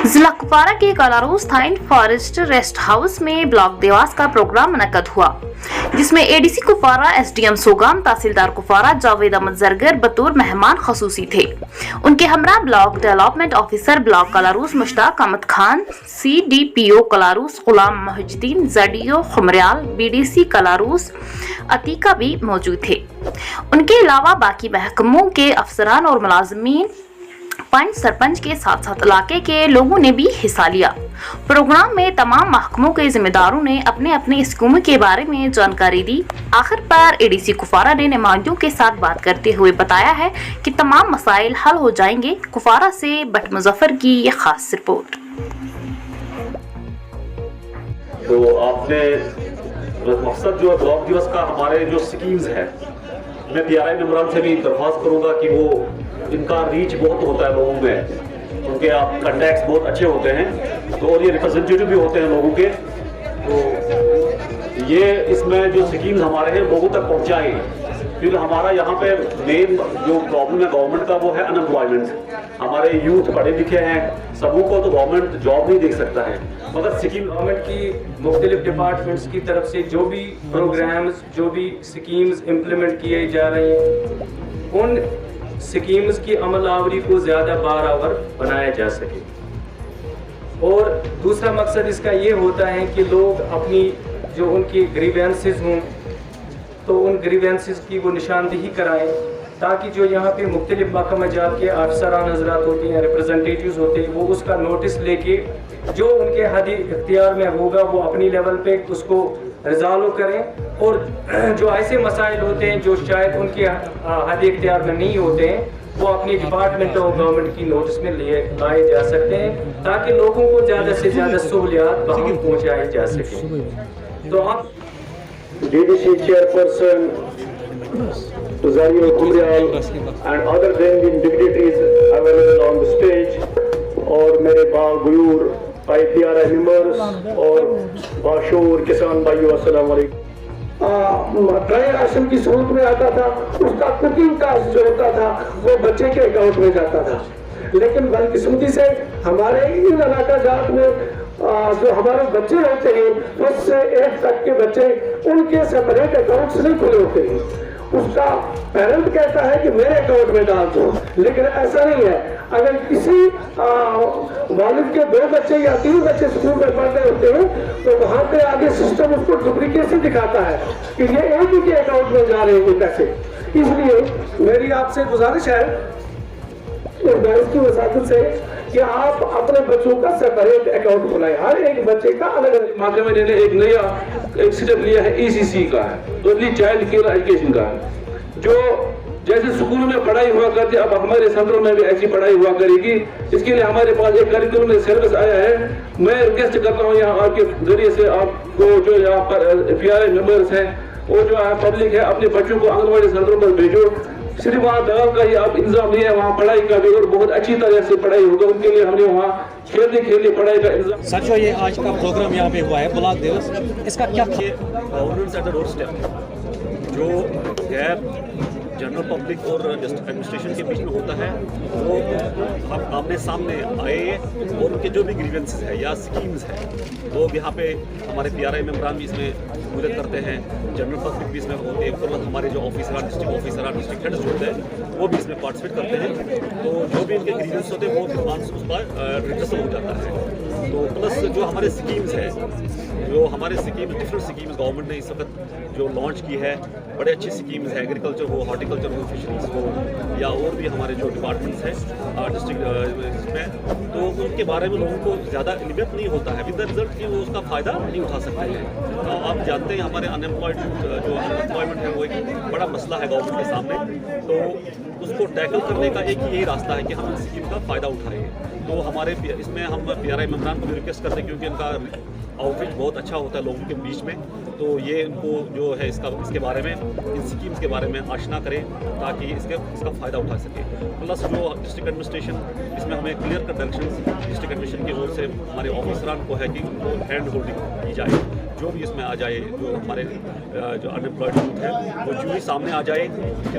जिला कुपवारा के Kalaroos थाइन forest rest house में ब्लॉक देवास का प्रोग्राम मुनक्कद हुआ, जिसमें एडीसी कुपवारा, एसडीएम सोगाम, तहसीलदार कुपवारा जावेद अहमद जरगर बतौर मेहमान खसूसी थे। उनके हमरा block development officer block Kalaroos Mushtaq Ahmad Khan, CDPO Kalaroos गुलाम मुहिजुद्दीन, ZDO खुमरयाल, BDC कलारूस अतीका भी मौजूद थे। उनके अलावा बाकी महकमों के अफसरान और मुलाजमीन, पंच सरपंच के साथ साथ इलाके के लोगों ने भी हिस्सा लिया। प्रोग्राम में तमाम महकमों के जिम्मेदारों ने अपने अपने स्कीमों के बारे में जानकारी दी। आखिर पर एडीसी कुपवारा ने नुमाइंदों के साथ बात करते हुए बताया है कि तमाम मसाइल हल हो जाएंगे। कुपवारा से भट्ट मुजफ्फर की ये खास रिपोर्ट। तो आपने मकसद जो ब्लॉक दिवस का हमारे जो स्कीम्स है, मैं PRI मेंबरान से भी दरख्वास्त करूंगा कि वो इनका रीच बहुत होता है लोगों में, क्योंकि आप कंटेक्ट्स बहुत अच्छे होते हैं तो और ये रिप्रेजेंटेटिव भी होते हैं लोगों के, तो ये इसमें जो स्कीम्स हमारे हैं लोगों तक पहुंचाएंगे। फिर हमारा यहाँ पे मेन जो प्रॉब्लम है गवर्नमेंट का वो है अनएम्प्लॉयमेंट। हमारे यूथ पढ़े लिखे हैं, सबों को तो गवर्नमेंट जॉब नहीं दे सकता है, मगर स्कीम गवर्नमेंट की मुख्तलिफ डिपार्टमेंट्स की तरफ से जो भी प्रोग्राम्स, जो भी स्कीम्स इम्प्लीमेंट किए जा रहे हैं, उन स्कीम्स की अमल आवरी को ज़्यादा बारआवर बनाया जा सके। और दूसरा मकसद इसका ये होता है कि लोग अपनी जो उनकी ग्रीवेंसेस हों तो उन ग्रीवेंसेस की वो निशानदेही कराएं, ताकि जो यहाँ पे मुख्तलिफ महकमा जात के अफसरान हजरात होते हैं, रिप्रेजेंटेटिव्स होते हैं, वो उसका नोटिस लेके जो उनके हद इख्तियार में होगा वो अपनी लेवल पे उसको रिजॉल्व करें। और जो ऐसे मसाइल होते हैं जो शायद उनके हद इख्तियार में नहीं होते हैं, वो अपनी डिपार्टमेंट और गवर्नमेंट की नोटिस में लाए जा सकते हैं, ताकि लोगों को ज़्यादा से ज़्यादा सहूलियात बहाल पहुँचाई जा सके। तो आप DDC chairperson Zario Kumrial and other then dignitaries available on the stage, और मेरे बागुरूर PRI members और बाशूर किसान भाइयों, अस्सलाम वालेकुम। ड्राई राशन की सूरत में आता था, उसका कुकिंग का जो होता था वो बच्चे के अकाउंट में जाता था, लेकिन बदकिस्मती से हमारे इन इलाका जात में जो हमारे बच्चे होते हैं उससे 1 तक के बच्चे उनके सेपरेट अकाउंट्स नहीं खुले होते हैं। उसका पेरेंट कहता है कि मेरे अकाउंट में डाल दो, लेकिन ऐसा नहीं है। अगर किसी वालिद के 2 बच्चे या 3 बच्चे स्कूल में पढ़ रहे होते हैं तो वहाँ पे आगे सिस्टम उसको डुप्लीकेशन दिखाता है कि ये एक ही के अकाउंट में जा रहे हैं पैसे। इसलिए मेरी आपसे गुजारिश है और बैंक की वजाकत से कि आप अपने बच्चों का सेपरेट अकाउंट खुलाएं, हर एक बच्चे का अलग अलग। महकमे ने एक नया स्टेप लिया है, ECC का है, अर्ली चाइल्ड केयर एजुकेशन का है, जो जैसे स्कूल में पढ़ाई हुआ करती अब हमारे सेंटरों में भी ऐसी पढ़ाई हुआ करेगी। इसके लिए हमारे पास एक करिकुलम में सर्विस आया है। मैं रिक्वेस्ट करता हूँ यहाँ आपके जरिए से आपको जो यहाँ पर PRI मेंबर्स हैं वो जो है पब्लिक है, अपने बच्चों को आंगनबाड़ी सेंटरों पर भेजो। सिर्फ वहाँ दवा का ही आप इंतजाम नहीं है, वहाँ पढ़ाई का भी और बहुत अच्छी तरह से पढ़ाई होगा। उनके लिए हमने वहाँ खेलने पढ़ाई का इंतजाम। सचो ये आज का प्रोग्राम यहाँ पे हुआ है ब्लॉक दिवस, इसका क्या governance at the door step जो गैर जनरल पब्लिक और एडमिनिस्ट्रेशन के बीच में होता है, वो हम आमने सामने आए और उनके जो भी ग्रीवेंसेस है या स्कीम्स हैं लोग यहाँ पे हमारे PRI मेंबरान भी इसमें मदद करते हैं, जनरल पब्लिक भी इसमें होते हैं, प्लस हमारे जो ऑफिसर डिस्ट्रिक्ट हेड्स होते हैं वो भी इसमें पार्टिसिपेट करते हैं। तो जो भी इनके ग्रीवेंस होते हैं वो उस पर रिड्रेसल हो जाता है। तो प्लस जो हमारे स्कीम्स हैं, जो हमारे डिफरेंट स्कीम्स गवर्नमेंट ने इस वक्त जो लॉन्च की है, बड़े अच्छी स्कीम्स है, एग्रीकल्चर हो, हॉर्टिकल्चर हो, फिशरीज हो या और भी हमारे जो डिपार्टमेंट्स हैं डिस्ट्रिक्ट में, तो उनके बारे में लोगों को ज़्यादा इल्म नहीं होता है, विद द रिजल्ट कि वो उसका फ़ायदा नहीं उठा सकते हैं। तो आप जानते हैं हमारे अनएम्प्लॉयमेंट है वो एक बड़ा मसला है गवर्नमेंट के सामने, तो उसको टैकल करने का एक यही रास्ता है कि हम इस स्कीम का फ़ायदा उठाएँ। तो हमारे इसमें हम PRI मेंबरान को भी रिक्वेस्ट करते हैं, क्योंकि इनका आउटरीच बहुत अच्छा होता है लोगों के बीच में, तो ये इनको जो है इसके बारे में, इन स्कीम्स के बारे में आशना करें ताकि इसका फ़ायदा उठा सके। प्लस जो डिस्ट्रिक्ट एडमिनिस्ट्रेशन इसमें हमें clear cut directions district administration की ओर से हमारे ऑफिसरान को है कि उनको हैंड होल्डिंग की जाए। जो भी इसमें आ जाए, जो हमारे जो अनएम्प्लॉयड यूथ है वो जो भी सामने आ जाए,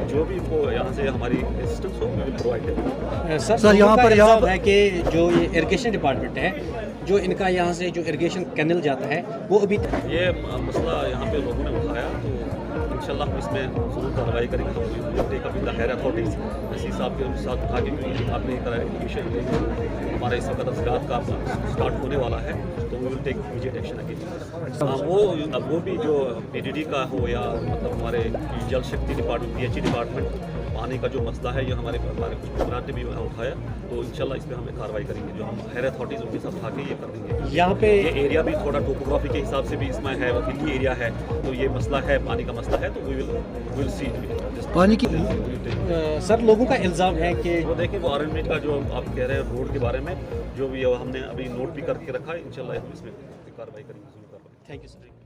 जो भी उनको यहाँ से हमारी असिस्टेंस हो वो प्रोवाइड करें। सर यहाँ पर है कि जो ये इरिगेशन डिपार्टमेंट है, जो इनका यहाँ से जो इरिगेशन कैनल जाता है वो अभी ये मसला यहाँ पे लोगों ने उठाया, तो इंशाल्लाह हम इसमें ज़रूर कार्रवाई करेंगे। हम take up with the higher authorities इसी साहब के साथ उठा के, क्योंकि आपने एक तरह एजुकेशन हमारा इस वक्त तफसीलात का स्टार्ट होने वाला है, तो we will take immediate action again. वो भी जो PDD का हो या मतलब हमारे जल शक्ति डिपार्टमेंट, PHE डिपार्टमेंट, पानी का जो मसला है, ये हमारे कुछ प्रोग्राम ने भी उठाया, तो इंशाल्लाह इस पर हमें कार्रवाई करेंगे। जो हम हायर अथॉरिटीज़ उनके साथ उठा के ये कर देंगे। यहाँ पे ये एरिया भी थोड़ा टोपोग्राफी के हिसाब से भी इसमें है, वो हिली एरिया है, तो ये मसला है, पानी का मसला है, तो वी विल सी पानी की सर लोगों का इल्ज़ाम है कि वो देखिए वो RMA का जो आप कह रहे हैं रोड के बारे में, जो भी हमने अभी नोट भी करके रखा है, इंशाल्लाह हम इसमें कार्रवाई करेंगे। Thank you sir.